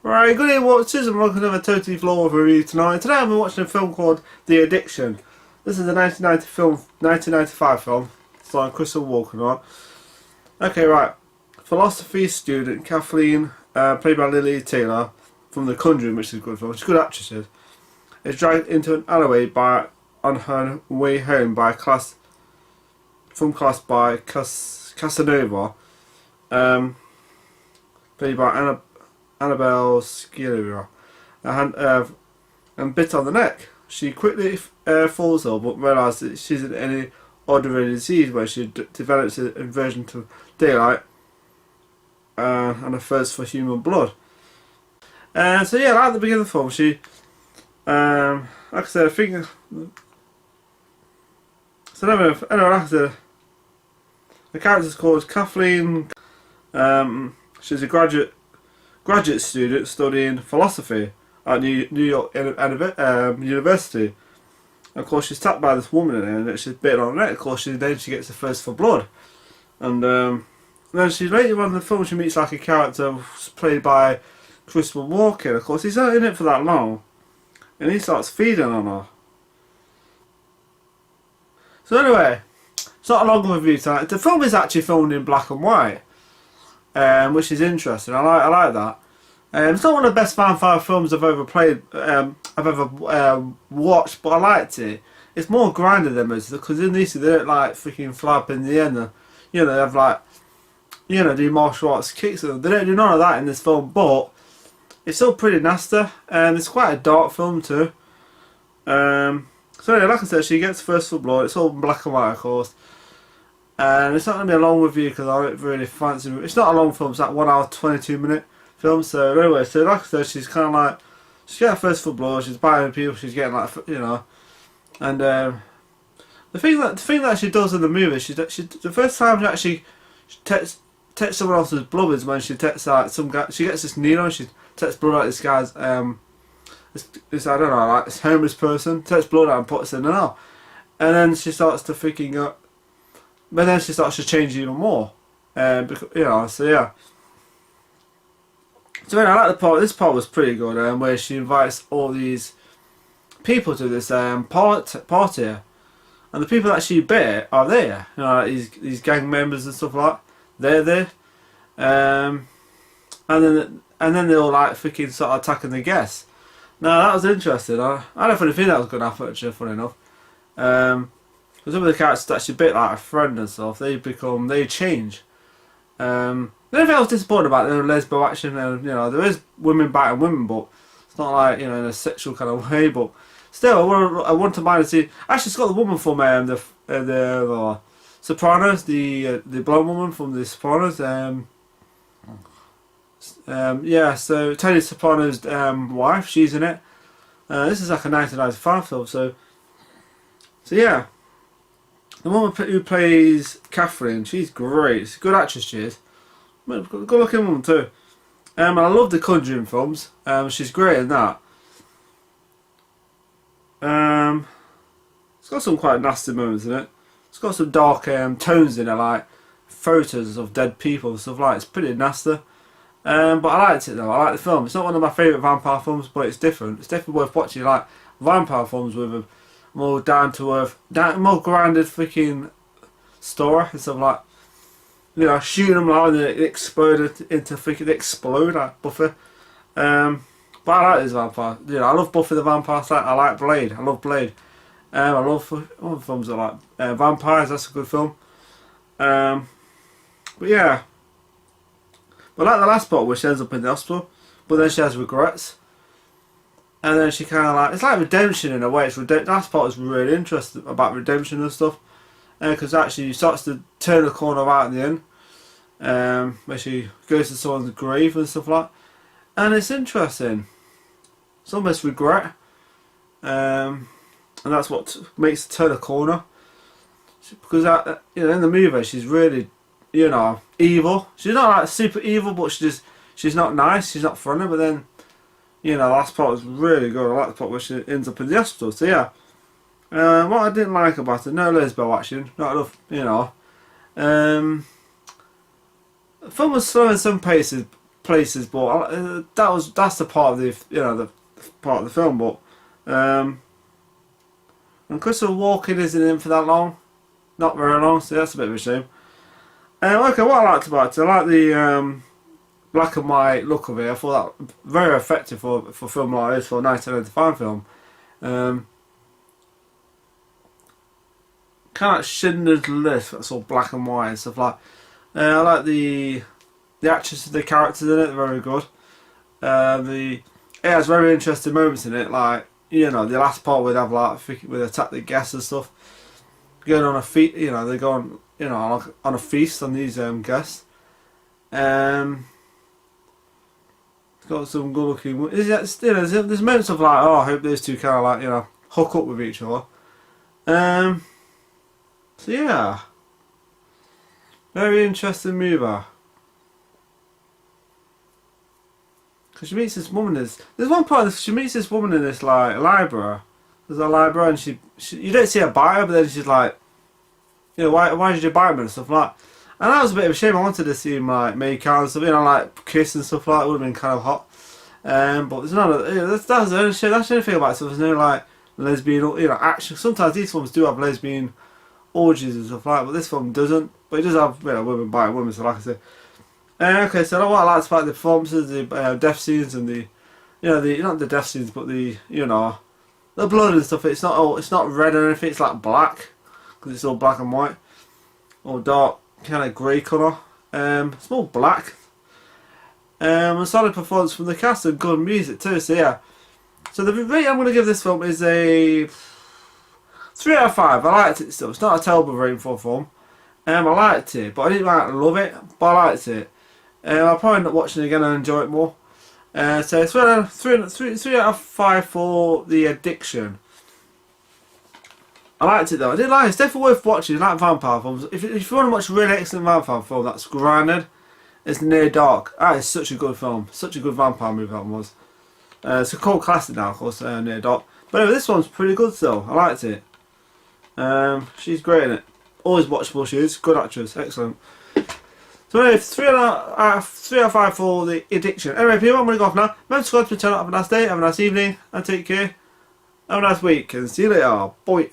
Right, good evening watchers and welcome to another Totally Flawed review tonight. Today I've been watching a film called The Addiction. This is a 1995 film, starring Crystal Walken, right? Okay, right. Philosophy student Kathleen, played by Lily Taylor, from The Conjuring, which is a good film, she's a good actress, is dragged into an alleyway on her way home by class by Casanova, played by Abel Ferrara, and bit on the neck. She quickly falls ill, but realises that she isn't any ordinary disease when she develops an aversion to daylight and a thirst for human blood. So yeah, like at the beginning of the film, she, like I said, I think. So anyway, like I said, the character's called Kathleen. She's a graduate student studying philosophy at New York University. And of course, she's tapped by this woman in there, and she's bitten on the neck. Of course, then she gets the thirst for blood, and then she later on in the film she meets like a character played by Crystal Walken. Of course, he's not in it for that long, and he starts feeding on her. So anyway, it's not a long review tonight. The film is actually filmed in black and white, which is interesting. I like that. It's not one of the best vampire films I've ever watched, but I liked it. It's more grounded than most, because in these they don't like freaking flap in the end. You know, they have like, you know, do martial arts kicks. They don't do none of that in this film, but it's still pretty nasty, and it's quite a dark film too. So anyway, like I said, she gets first for blood. It's all in black and white, of course. And it's not going to be a long review because I don't really fancy it. It's not a long film, it's like 1 hour 22-minute film. So anyway, so like I said, she's kind of like, she's getting first for blood, she's biting people, she's getting like, you know. And the thing that she does in the movie, the first time she actually takes someone else's blood is when she takes like some guy, she gets this needle and she takes blood out of this guy's, this I don't know, like this homeless person, takes blood out and puts it in the nail. And then she starts to freaking up. But then she starts to change even more, because, you know. So yeah. So anyway, I like the part. This part was pretty good, where she invites all these people to this party, and the people that she bit are there. You know, like these gang members and stuff like that. They're there, and then they all like freaking start attacking the guests. Now that was interesting. I don't really think that was going to happen. Actually, funny enough. Some of the characters that she bit like a friend and stuff, they change. The only thing I was disappointed about the lesbo action, and you know, there is women biting women, but it's not like, you know, in a sexual kind of way. But still, I want to mind to see. Actually, it's got the woman from the Sopranos, the blonde woman from the Sopranos. Yeah, so Tony Soprano's wife, she's in it. This is like a 1995 film, so yeah. The woman who plays Catherine, she's great. She's a good actress, she is. Good looking woman too. I love the Conjuring films. She's great in that. It's got some quite nasty moments in it. It's got some dark tones in it, like photos of dead people and stuff like that. It's pretty nasty. But I liked it though. I like the film. It's not one of my favourite vampire films, but it's different. It's definitely worth watching. Like vampire films with a more down to earth, more grounded freaking story and stuff, like, you know, shooting them like and it exploded into freaking explode like Buffy. But I like this vampire. You know, I love Buffy the Vampire Slayer. I like Blade. I love Blade. I love all the films I like. Vampires. That's a good film. But yeah. But like the last part where she ends up in the hospital, but then she has regrets. And then she kind of like, it's like redemption in a way. That part is really interesting about redemption and stuff, because actually she starts to turn the corner right at the end, where she goes to someone's grave and stuff like that. And it's interesting. It's almost regret, and that's what makes her turn a corner. Because you know, in the movie she's really, you know, evil. She's not like super evil, but she's not nice. She's not friendly. But then, you know, the last part was really good. I like the part where she ends up in the hospital. So yeah, what I didn't like about it, no lesbo action, not enough, you know. The film was slow in some places, but that's the part of the the part of the film. But and Christopher Walken isn't in for that long, not very long, so that's a bit of a shame. Okay, what I liked about it, I like the black and white look of it. I thought that very effective for a film like this, for a 1995 film. Kind of like Schindler's List, that's all black and white and stuff like. I like the actresses, the characters in it, they're very good. It has very interesting moments in it, like the last part where they have with attack the guests and stuff. Going on a feast, they go on on a feast on these guests. It's got some good looking. There's moments of like, oh, I hope those two kind of like hook up with each other. So yeah, very interesting movie. Because she meets this woman. There's one part she meets this woman in this like library. There's a library, and she you don't see her bite her, but then she's like, why did you bite me and stuff like. And that was a bit of a shame. I wanted to see him like make out and stuff, like kiss and stuff like that. Would have been kind of hot. But there's none of that's the only shit. That's the only thing about it. So there's no like lesbian, action. Sometimes these films do have lesbian orgies and stuff like that, but this film doesn't. But it does have women biting women. So like I said, okay. So what I liked about the performances, the death scenes, and the not the death scenes, but the the blood and stuff. It's not red or anything. It's like black because it's all black and white or dark kind of grey colour. It's more black. A solid performance from the cast and good music too. So yeah. So the rating I'm going to give this film is a 3 out of 5. I liked it still. It's not a terrible rating for a film. I liked it, but I didn't love it. But I liked it. I'll probably end up watching it again and enjoy it more. So it's 3 out of 5 for The Addiction. I liked it though. I did like it. It's definitely worth watching. I like vampire films. If you want to watch a really excellent vampire film that's grounded, it's Near Dark. That is such a good film. Such a good vampire movie that was. It's a cult classic now, of course, Near Dark. But anyway, this one's pretty good still. I liked it. She's great in it. Always watchable she is. Good actress. Excellent. So anyway, 3 out of 5 for The Addiction. Anyway, people, I'm going to go off now. Remember to subscribe to the channel. Have a nice day. Have a nice evening. And take care. Have a nice week. And see you later. Bye.